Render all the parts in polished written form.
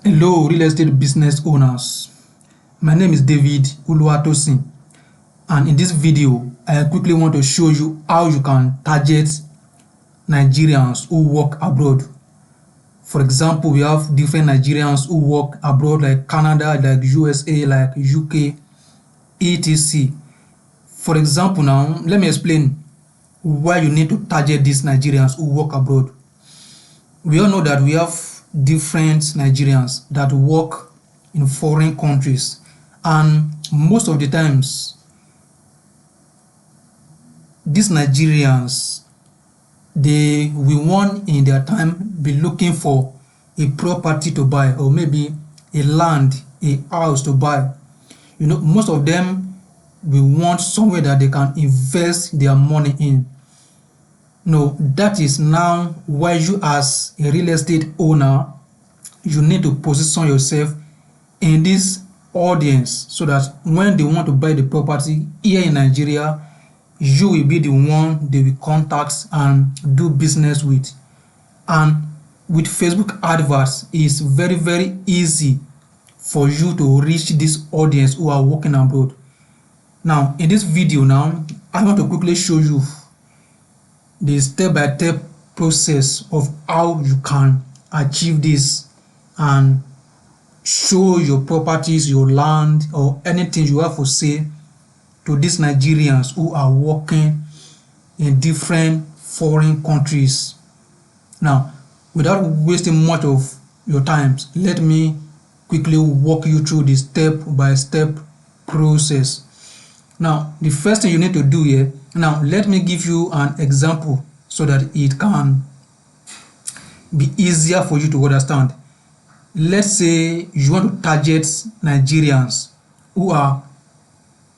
Hello, real estate business owners. My name is David Olουwatosin, and in this video, I quickly want to show you how you can target Nigerians who work abroad. For example, we have different Nigerians who work abroad like Canada, like USA, like UK, etc. For example, now, let me explain why you need to target these Nigerians who work abroad. We all know that we have different Nigerians that work in foreign countries, and most of the times these Nigerians, they will want in their time be looking for a property to buy, or maybe a land, a house to buy. Most of them will want somewhere that they can invest their money in. No, that is now why you as a real estate owner, you need to position yourself in this audience so that when they want to buy the property here in Nigeria, you will be the one they will contact and do business with. And with Facebook adverts, it's very easy for you to reach this audience who are working abroad. Now, in this video now, I want to quickly show you the step-by-step process of how you can achieve this and show your properties, your land, or anything you have for sale to these Nigerians who are working in different foreign countries. Now, without wasting much of your time, let me quickly walk you through the step-by-step process. Now, the first thing you need to do here, now let me give you an example so that it can be easier for you to understand. Let's say you want to target Nigerians who are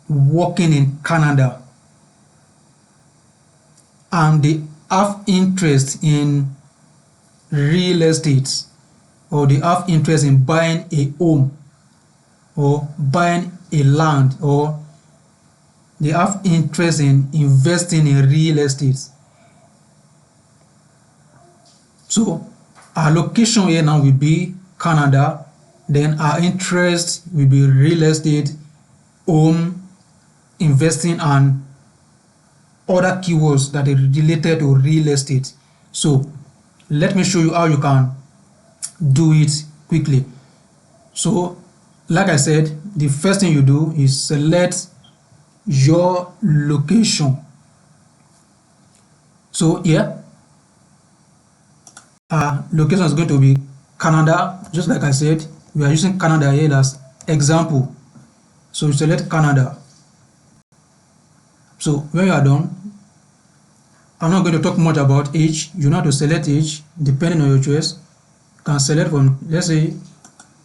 working in Canada and they have interest in real estate, or they have interest in buying a home or buying a land, or they have interest in investing in real estate. So our location here now will be Canada, then our interest will be real estate, home, investing, and other keywords that are related to real estate. So let me show you how you can do it quickly. So like I said, the first thing you do is select your location. So here our location is going to be Canada. Just like I said, we are using Canada here as example. So you select Canada. So when you are done, I'm not going to talk much about age. You know how to select age depending on your choice. You can select from, let's say,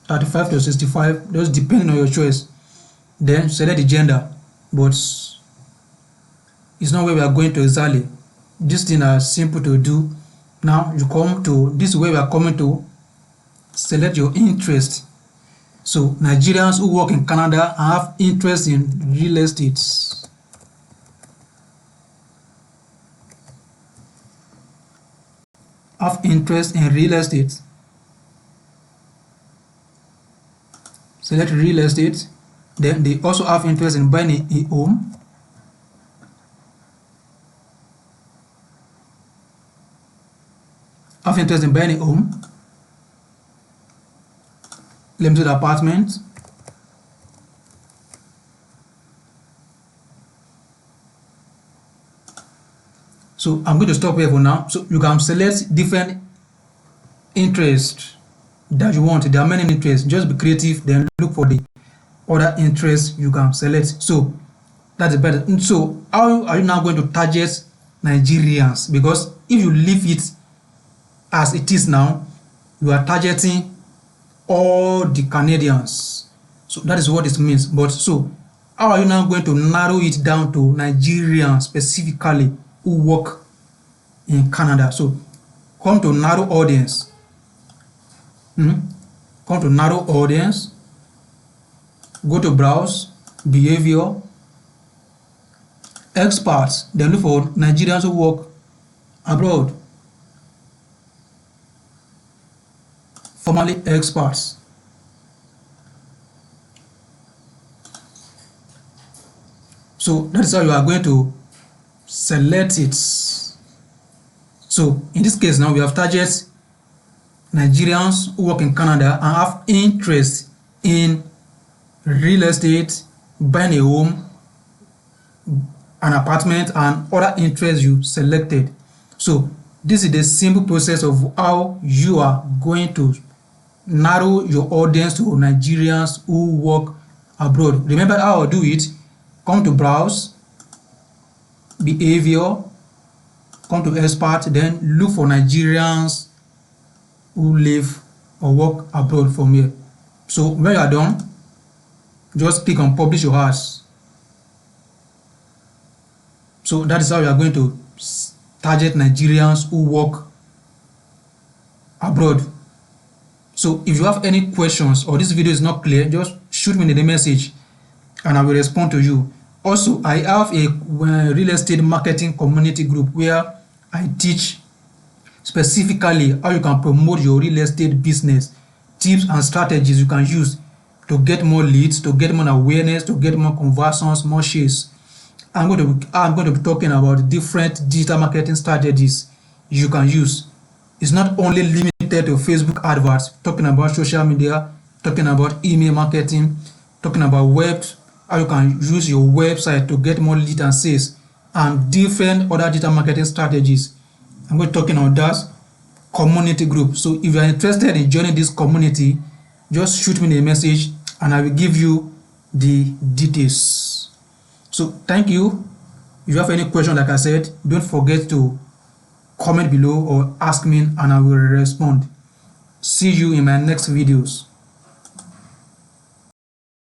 35 to 65, just depending on your choice. Then select the gender, but it's not where we are going to exactly. These things are simple to do. Now you come to this way we are coming to select your interest. So Nigerians who work in Canada have interest in real estate. Have interest in real estate. Select real estate. Then they also have interest in buying a home. Have interest in buying a home. Limited apartment. So I'm going to stop here for now. So you can select different interests that you want. There are many interests. Just be creative, then look for the other interests you can select. So that's better. So how are you now going to target Nigerians? Because if you leave it as it is now, you are targeting all the Canadians. So that is what it means. But so how are you now going to narrow it down to Nigerians specifically who work in Canada? So come to narrow audience. Come to narrow audience. Go to browse, behavior, experts. Then look for Nigerians who work abroad. Formerly experts. So that is how you are going to select it. So in this case now we have target Nigerians who work in Canada and have interest in real estate, buying a home, an apartment, and other interests you selected. So this is the simple process of how you are going to narrow your audience to Nigerians who work abroad. Remember how I do it. Come to browse, behavior, come to expert, then look for Nigerians who live or work abroad from here. So when you are done, just click on publish your ads. So that is how you are going to target Nigerians who work abroad. So if you have any questions or this video is not clear, just shoot me the message and I will respond to you. Also, I have a real estate marketing community group where I teach specifically how you can promote your real estate business, tips and strategies you can use to get more leads, to get more awareness, to get more conversions, more shares. I'm going to be talking about different digital marketing strategies you can use. It's not only limited to Facebook adverts, talking about social media, talking about email marketing, talking about web, how you can use your website to get more leads and sales, and different other digital marketing strategies. I'm going to be talking about that community group. So if you are interested in joining this community, just shoot me a message and I will give you the details. So thank you. If you have any question, like I said, don't forget to comment below or ask me and I will respond. See you in my next videos.